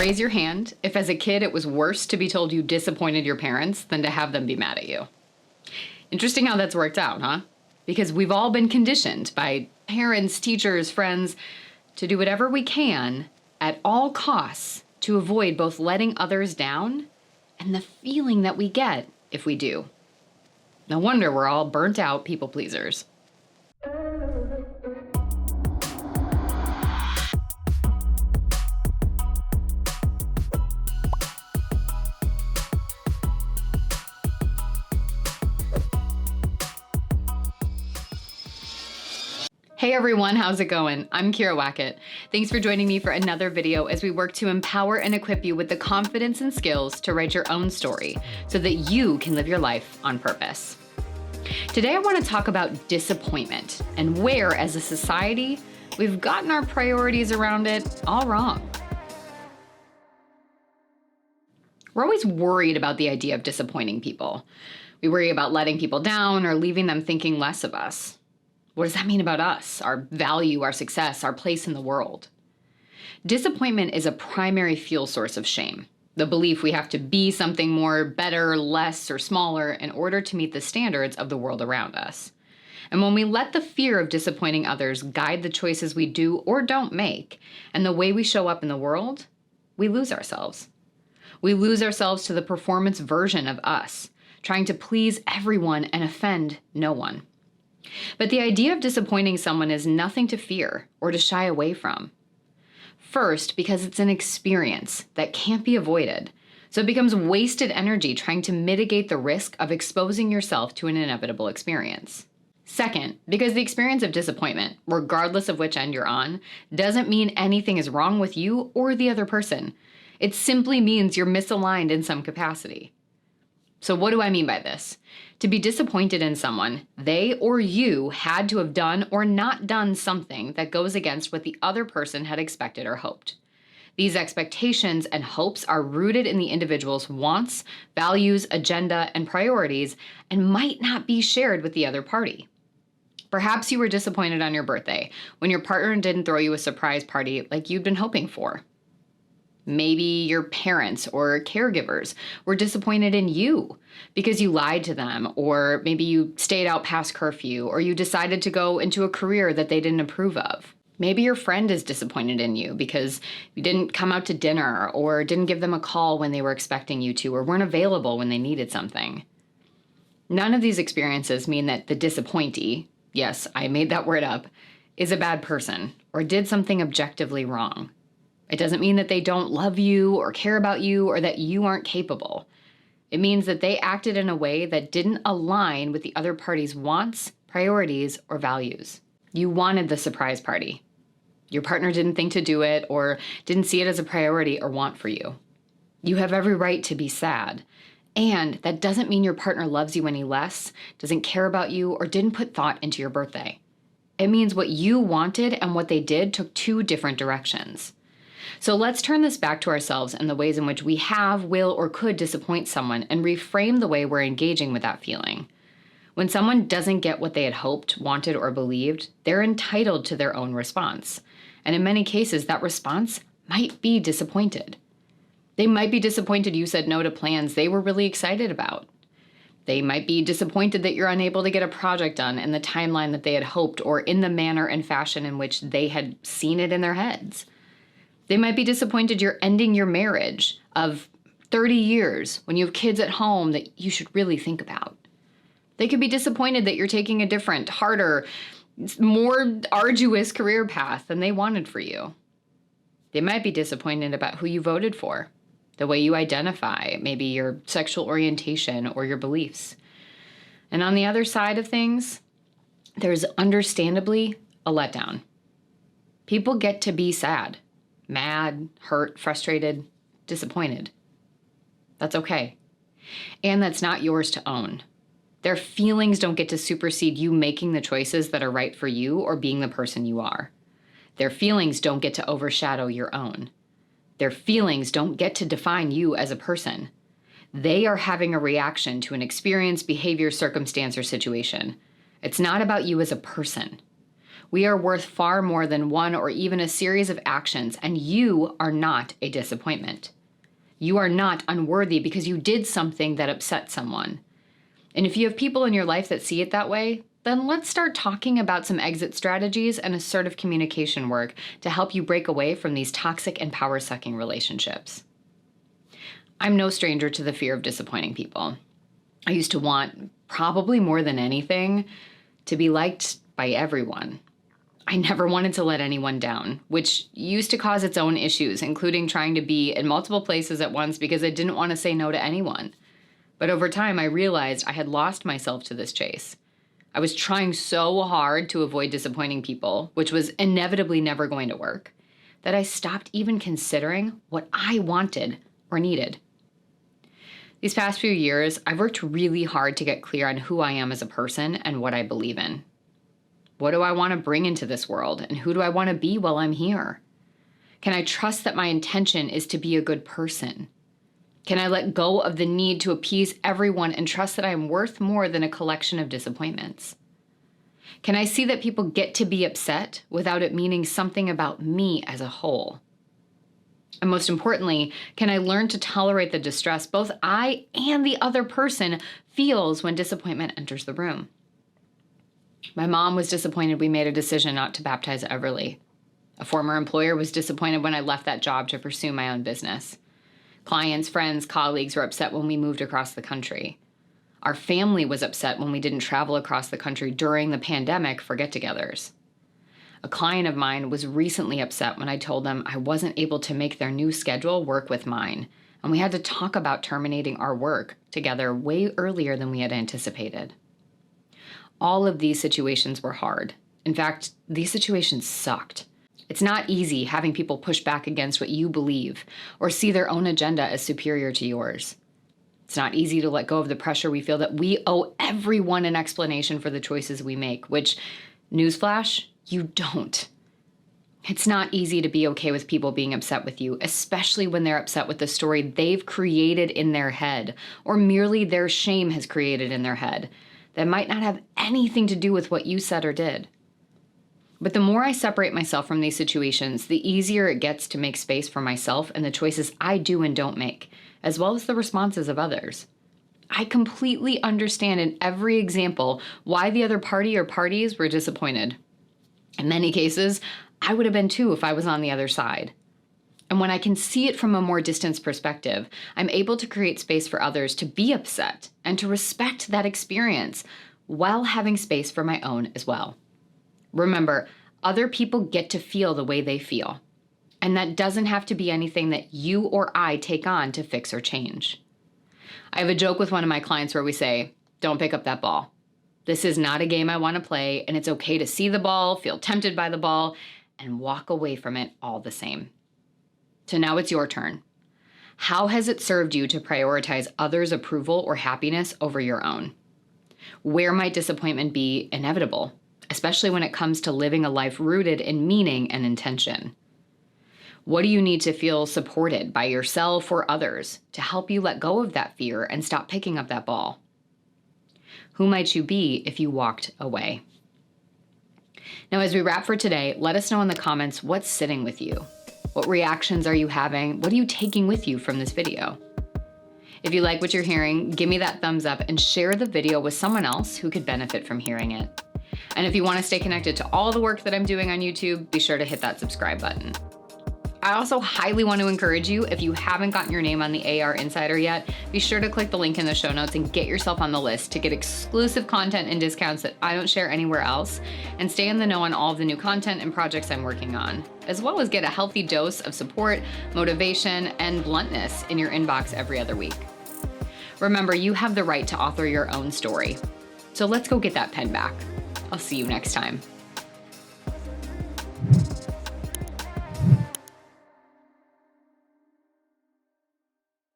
raise your hand if as a kid it was worse to be told you disappointed your parents than to have them be mad at you. Interesting how that's worked out, huh? Because we've all been conditioned by parents, teachers, friends to do whatever we can at all costs to avoid both letting others down and the feeling that we get if we do. No wonder we're all burnt out people pleasers. Hey everyone, how's it going? I'm Wackett. Thanks for joining me for another video as we work to empower and equip you with the confidence and skills to write your own story so that you can live your life on purpose. Today I want to talk about disappointment and where, as a society, we've gotten our priorities around it all wrong. We're always worried about the idea of disappointing people. We worry about letting people down or leaving them thinking less of us. What does that mean about us, our value, our success, our place in the world? Disappointment is a primary fuel source of shame. The belief we have to be something more, better, less, or smaller in order to meet the standards of the world around us. And when we let the fear of disappointing others guide the choices we do or don't make and the way we show up in the world, we lose ourselves. We lose ourselves to the performance version of us, trying to please everyone and offend no one. But the idea of disappointing someone is nothing to fear or to shy away from. First, because it's an experience that can't be avoided, so it becomes wasted energy trying to mitigate the risk of exposing yourself to an inevitable experience. Second, because the experience of disappointment, regardless of which end you're on, doesn't mean anything is wrong with you or the other person. It simply means you're misaligned in some capacity. So what do I mean by this? To be disappointed in someone, they or you had to have done or not done something that goes against what the other person had expected or hoped. These expectations and hopes are rooted in the individual's wants, values, agenda, and priorities, and might not be shared with the other party. Perhaps you were disappointed on your birthday when your partner didn't throw you a surprise party like you'd been hoping for. Maybe your parents or caregivers were disappointed in you because you lied to them, or maybe you stayed out past curfew, or you decided to go into a career that they didn't approve of. Maybe your friend is disappointed in you because you didn't come out to dinner or didn't give them a call when they were expecting you to, or weren't available when they needed something. None of these experiences mean that the disappointee, yes, I made that word up, is a bad person or did something objectively wrong. It doesn't mean that they don't love you or care about you or that you aren't capable. It means that they acted in a way that didn't align with the other party's wants, priorities, or values. You wanted the surprise party. Your partner didn't think to do it or didn't see it as a priority or want for you. You have every right to be sad. And that doesn't mean your partner loves you any less, doesn't care about you, or didn't put thought into your birthday. It means what you wanted and what they did took two different directions. So let's turn this back to ourselves and the ways in which we have, will, or could disappoint someone and reframe the way we're engaging with that feeling. When someone doesn't get what they had hoped, wanted, or believed, they're entitled to their own response. And in many cases, that response might be disappointed. They might be disappointed you said no to plans they were really excited about. They might be disappointed that you're unable to get a project done in the timeline that they had hoped or in the manner and fashion in which they had seen it in their heads. They might be disappointed you're ending your marriage of 30 years when you have kids at home that you should really think about. They could be disappointed that you're taking a different, harder, more arduous career path than they wanted for you. They might be disappointed about who you voted for, the way you identify, maybe your sexual orientation or your beliefs. And on the other side of things, there's understandably a letdown. People get to be sad. Mad, hurt, frustrated, disappointed. That's okay. And that's not yours to own. Their feelings don't get to supersede you making the choices that are right for you or being the person you are. Their feelings don't get to overshadow your own. Their feelings don't get to define you as a person. They are having a reaction to an experience, behavior, circumstance, or situation. It's not about you as a person. We are worth far more than one or even a series of actions, and you are not a disappointment. You are not unworthy because you did something that upset someone. And if you have people in your life that see it that way, then let's start talking about some exit strategies and assertive communication work to help you break away from these toxic and power-sucking relationships. I'm no stranger to the fear of disappointing people. I used to want, probably more than anything, to be liked by everyone. I never wanted to let anyone down, which used to cause its own issues, including trying to be in multiple places at once because I didn't want to say no to anyone. But over time, I realized I had lost myself to this chase. I was trying so hard to avoid disappointing people, which was inevitably never going to work, that I stopped even considering what I wanted or needed. These past few years, I've worked really hard to get clear on who I am as a person and what I believe in. What do I want to bring into this world, and who do I want to be while I'm here? Can I trust that my intention is to be a good person? Can I let go of the need to appease everyone and trust that I am worth more than a collection of disappointments? Can I see that people get to be upset without it meaning something about me as a whole? And most importantly, can I learn to tolerate the distress both I and the other person feels when disappointment enters the room? My mom was disappointed we made a decision not to baptize Everly. A former employer was disappointed when I left that job to pursue my own business. Clients, friends, colleagues were upset when we moved across the country. Our family was upset when we didn't travel across the country during the pandemic for get-togethers. A client of mine was recently upset when I told them I wasn't able to make their new schedule work with mine, and we had to talk about terminating our work together way earlier than we had anticipated. All of these situations were hard. In fact, these situations sucked. It's not easy having people push back against what you believe or see their own agenda as superior to yours. It's not easy to let go of the pressure we feel that we owe everyone an explanation for the choices we make, which, newsflash, you don't. It's not easy to be okay with people being upset with you, especially when they're upset with the story they've created in their head or merely their shame has created in their head that might not have anything to do with what you said or did. But the more I separate myself from these situations, the easier it gets to make space for myself and the choices I do and don't make, as well as the responses of others. I completely understand in every example why the other party or parties were disappointed. In many cases, I would have been too if I was on the other side. And when I can see it from a more distant perspective, I'm able to create space for others to be upset and to respect that experience while having space for my own as well. Remember, other people get to feel the way they feel, and that doesn't have to be anything that you or I take on to fix or change. I have a joke with one of my clients where we say, "Don't pick up that ball. This is not a game I want to play, and it's okay to see the ball, feel tempted by the ball, and walk away from it all the same." So now it's your turn. How has it served you to prioritize others' approval or happiness over your own? Where might disappointment be inevitable, especially when it comes to living a life rooted in meaning and intention? What do you need to feel supported by yourself or others to help you let go of that fear and stop picking up that ball? Who might you be if you walked away? Now, as we wrap for today, let us know in the comments what's sitting with you. What reactions are you having? What are you taking with you from this video? If you like what you're hearing, give me that thumbs up and share the video with someone else who could benefit from hearing it. And if you want to stay connected to all the work that I'm doing on YouTube, be sure to hit that subscribe button. I also highly want to encourage you, if you haven't gotten your name on the AR Insider yet, be sure to click the link in the show notes and get yourself on the list to get exclusive content and discounts that I don't share anywhere else, and stay in the know on all of the new content and projects I'm working on, as well as get a healthy dose of support, motivation, and bluntness in your inbox every other week. Remember, you have the right to author your own story. So let's go get that pen back. I'll see you next time.